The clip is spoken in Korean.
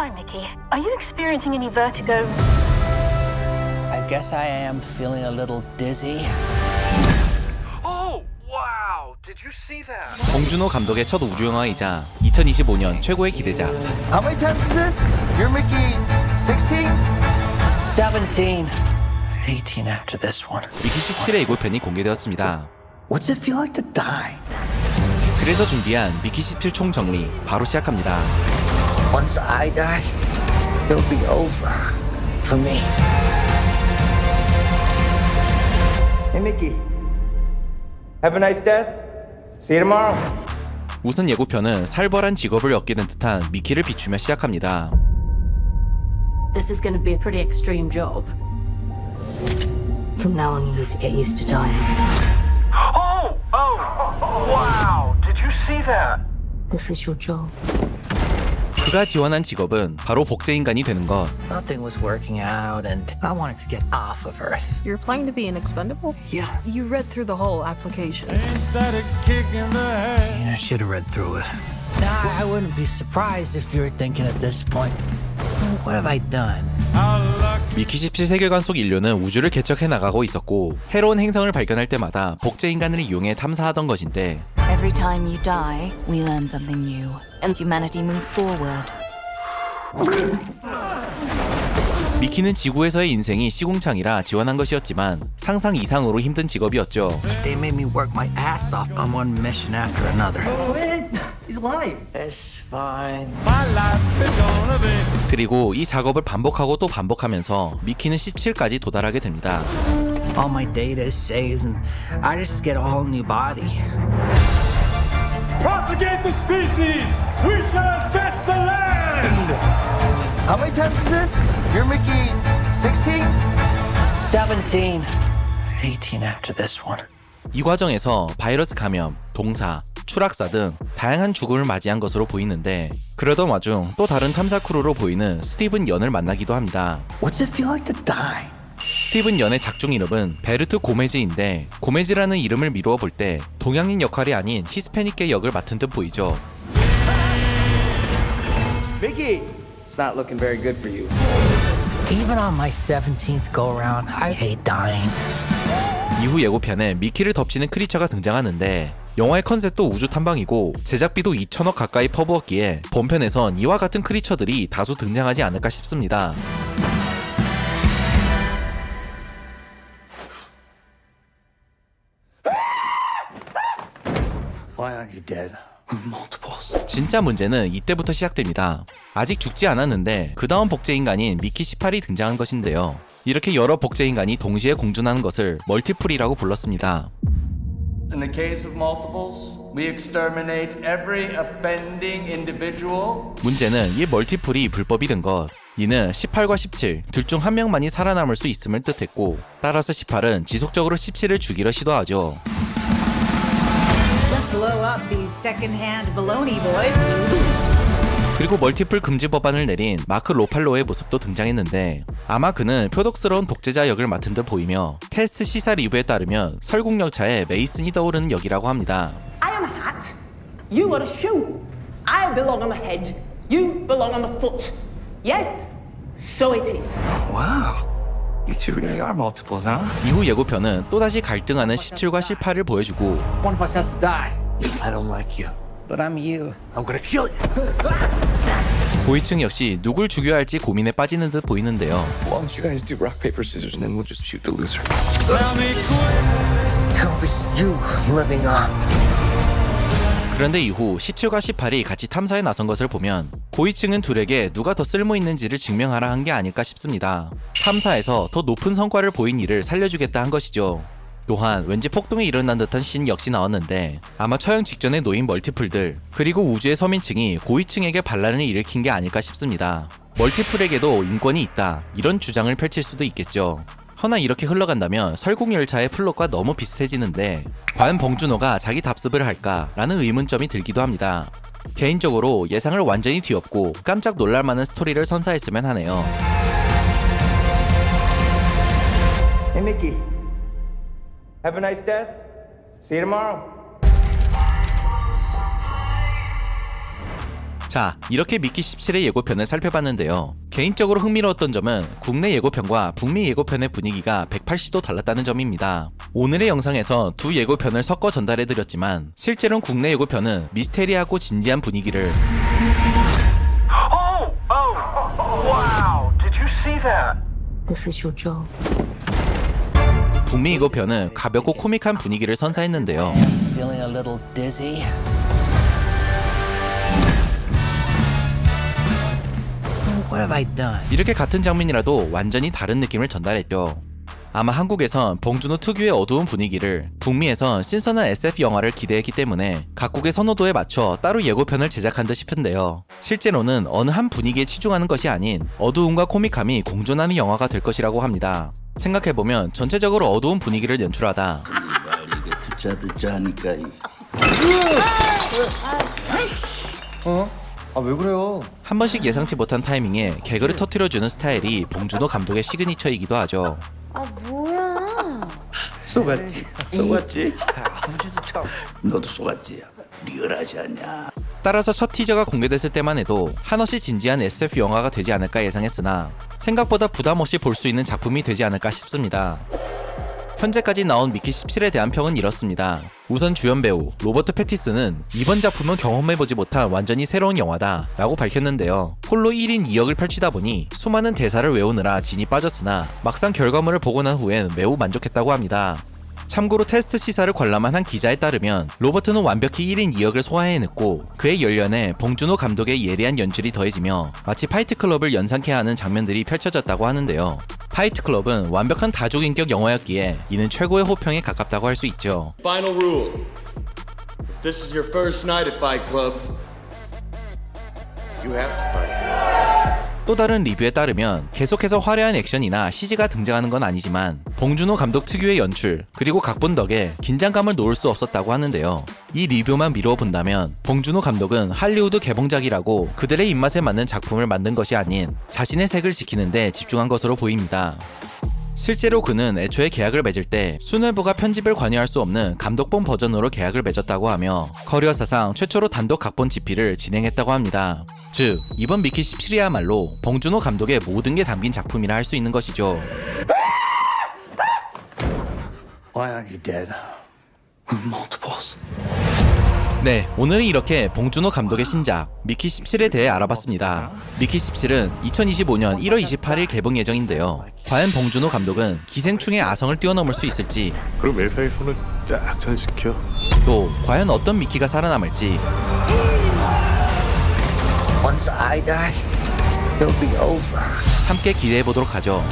Hi, Mickey. Are you experiencing any vertigo? I guess I am feeling a little dizzy. Oh, wow! Did you see that? 봉준호 감독의 첫 우주영화이자 2025년 최고의 기대작. How many times is this? You're Mickey 16? 17. 18 after this one. 미키 17의 예고편이 공개되었습니다. What's it feel like to die? 그래서 준비한 미키 17 총정리 바로 시작합니다. Once I die, it'll be over for me. Hey, Mickey. Have a nice death. See you tomorrow. 우선 예고편은 살벌한 직업을 얻게 된 듯한 미키를 비추며 시작합니다. This is going to be a pretty extreme job. From now on, you need to get used to dying. Oh, wow! Did you see that? This is your job. 그가 지원한 직업은 바로 복제인간이 되는 것. Nothing was working out, and I wanted to get off of Earth. You're applying to be an expendable? Yeah. You read through the whole application. I should have read through it. I wouldn't be surprised if you're thinking at this point, what have I done? 미키 17 세계관 속 인류는 우주를 개척해 나가고 있었고 새로운 행성을 발견할 때마다 복제인간을 이용해 탐사하던 것인데 Every time you die, we learn something new, and humanity moves forward. 미키는 지구에서의 인생이 시궁창이라 지원한 것이었지만 상상 이상으로 힘든 직업이었죠. They made me work my ass off on one mission after another. He's alive. It's fine. 그리고 이 작업을 반복하고 또 반복하면서 미키는 17까지 도달하게 됩니다. All my data is saved, and I just get a whole new body. Propagate the species! We shall advance the land! How many times is this? You're Mickey 16? 17. 18 after this one. 이 과정에서 바이러스 감염, 동사, 추락사 등 다양한 죽음을 맞이한 것으로 보이는데 그러던 와중 또 다른 탐사 크루로 보이는 스티븐 연을 만나기도 합니다. What's it feel like to die? 스티븐 연의 작중 이름은 베르트 고메즈인데 고메즈라는 이름을 미루어 볼 때 동양인 역할이 아닌 히스패닉계 역을 맡은 듯 보이죠. Mickey! It's not looking very good for you. Even on my 17th go around, I hate dying. 이후 예고편에 미키를 덮치는 크리처가 등장하는데 영화의 컨셉도 우주 탐방이고 제작비도 2천억 가까이 퍼부었기에 본편에선 이와 같은 크리처들이 다수 등장하지 않을까 싶습니다. Why aren't you dead? Multiples. 진짜 문제는 이때부터 시작됩니다. 아직 죽지 않았는데 그 다음 복제인간인 미키 18이 등장한 것인데요. 이렇게 여러 복제인간이 동시에 공존하는 것을 멀티플이라고 불렀습니다. In the case of multiples, we exterminate every offending individual. 문제는 이 멀티플이 불법이 된 것. 이는 18과 17 둘 중 한 명만이 살아남을 수 있음을 뜻했고 따라서 18은 지속적으로 17을 죽이려 시도하죠. Let's blow up these second-hand baloney boys. 그리고 멀티플 금지 법안을 내린 마크 로팔로의 모습도 등장했는데 아마 그는 표독스러운 독재자 역을 맡은 듯 보이며 테스트 시사 리뷰에 따르면 설국열차에 메이슨이 떠오르는 역이라고 합니다. I am a hat. You are a shoe. I belong on the head. You belong on the foot. Yes, so it is. Wow. You two really are multiples, huh? 이후 예고편은 또다시 갈등하는 17과 18을 보여주고 One of us has to die. I don't like you, but I'm you. I'm gonna kill you. 고위층 역시 누굴 죽여야 할지 고민에 빠지는 듯 보이는데요. Why don't you guys do rock, paper, scissors, and then we'll just shoot the loser? It'll be you living on. 그런데 이후 17과 18이 같이 탐사에 나선 것을 보면 고위층은 둘에게 누가 더 쓸모있는지를 증명하라 한 게 아닐까 싶습니다. 탐사에서 더 높은 성과를 보인 이를 살려주겠다 한 것이죠. 또한 왠지 폭동이 일어난 듯한 씬 역시 나왔는데 아마 처형 직전에 놓인 멀티플들 그리고 우주의 서민층이 고위층에게 반란을 일으킨 게 아닐까 싶습니다. 멀티플에게도 인권이 있다 이런 주장을 펼칠 수도 있겠죠. 허나 이렇게 흘러간다면 설국열차의 플롯과 너무 비슷해지는데 과연 봉준호가 자기 답습을 할까 라는 의문점이 들기도 합니다. 개인적으로 예상을 완전히 뒤엎고 깜짝 놀랄만한 스토리를 선사했으면 하네요. Hey, Mickey. Have a nice death. See you tomorrow. 자, 이렇게 미키 17의 예고편을 살펴봤는데요. 개인적으로 흥미로웠던 점은 국내 예고편과 북미 예고편의 분위기가 180도 달랐다는 점입니다. 오늘의 영상에서 두 예고편을 섞어 전달해드렸지만 실제로는 국내 예고편은 미스테리하고 진지한 분위기를 Wow! Did you see that? This is your job. 북미 예고편은 가볍고 코믹한 분위기를 선사했는데요. Feeling a little dizzy. What have I done? 이렇게 같은 장면이라도 완전히 다른 느낌을 전달했죠. 아마 한국에선 봉준호 특유의 어두운 분위기를, 북미에선 신선한 SF 영화를 기대했기 때문에 각국의 선호도에 맞춰 따로 예고편을 제작한 듯 싶은데요. 실제로는 어느 한 분위기에 치중하는 것이 아닌 어두움과 코믹함이 공존하는 영화가 될 것이라고 합니다. 생각해보면 전체적으로 어두운 분위기를 연출하다 이게 듣자 하니까 왜 그래요? 한 번씩 예상치 못한 타이밍에 개그를 터뜨려주는 스타일이 봉준호 감독의 시그니처이기도 하죠. 속았지? 너도 속았지? 리얼하지 않냐? 따라서 첫 티저가 공개됐을 때만 해도 한없이 진지한 SF 영화가 되지 않을까 예상했으나 생각보다 부담 없이 볼 수 있는 작품이 되지 않을까 싶습니다. 현재까지 나온 미키 17에 대한 평은 이렇습니다. 우선 주연 배우 로버트 패티슨은 이번 작품은 경험해보지 못한 완전히 새로운 영화다 라고 밝혔는데요. 홀로 1인 2역을 펼치다 보니 수많은 대사를 외우느라 진이 빠졌으나 막상 결과물을 보고 난 후엔 매우 만족했다고 합니다. 참고로 테스트 시사를 관람한 한 기자에 따르면 로버트는 완벽히 1인 2역을 소화해냈고 그의 연륜에 봉준호 감독의 예리한 연출이 더해지며 마치 파이트클럽을 연상케 하는 장면들이 펼쳐졌다고 하는데요. 파이트클럽은 완벽한 다중인격 영화였기에 이는 최고의 호평에 가깝다고 할 수 있죠. Final rule. If this is your first night at Fight Club, you have to fight. 또 다른 리뷰에 따르면 계속해서 화려한 액션이나 CG가 등장하는 건 아니지만 봉준호 감독 특유의 연출 그리고 각본 덕에 긴장감을 놓을 수 없었다고 하는데요. 이 리뷰만 미루어 본다면 봉준호 감독은 할리우드 개봉작이라고 그들의 입맛에 맞는 작품을 만든 것이 아닌 자신의 색을 지키는 데 집중한 것으로 보입니다. 실제로 그는 애초에 계약을 맺을 때 수뇌부가 편집을 관여할 수 없는 감독본 버전으로 계약을 맺었다고 하며 커리어 사상 최초로 단독 각본 집필을 진행했다고 합니다. 즉, 이번 미키 17이야말로 봉준호 감독의 모든 게 담긴 작품이라 할 수 있는 것이죠. Why aren't you dead? Multiples. 네, 오늘은 이렇게 봉준호 감독의 신작 미키 17에 대해 알아봤습니다. 미키 17은 2025년 1월 28일 개봉 예정인데요. 과연 봉준호 감독은 기생충의 아성을 뛰어넘을 수 있을지, 그럼 회사의 손을 딱 잘 지켜. 또 과연 어떤 미키가 살아남을지 Once I die, it'll be over. 함께 기대해보도록 하죠.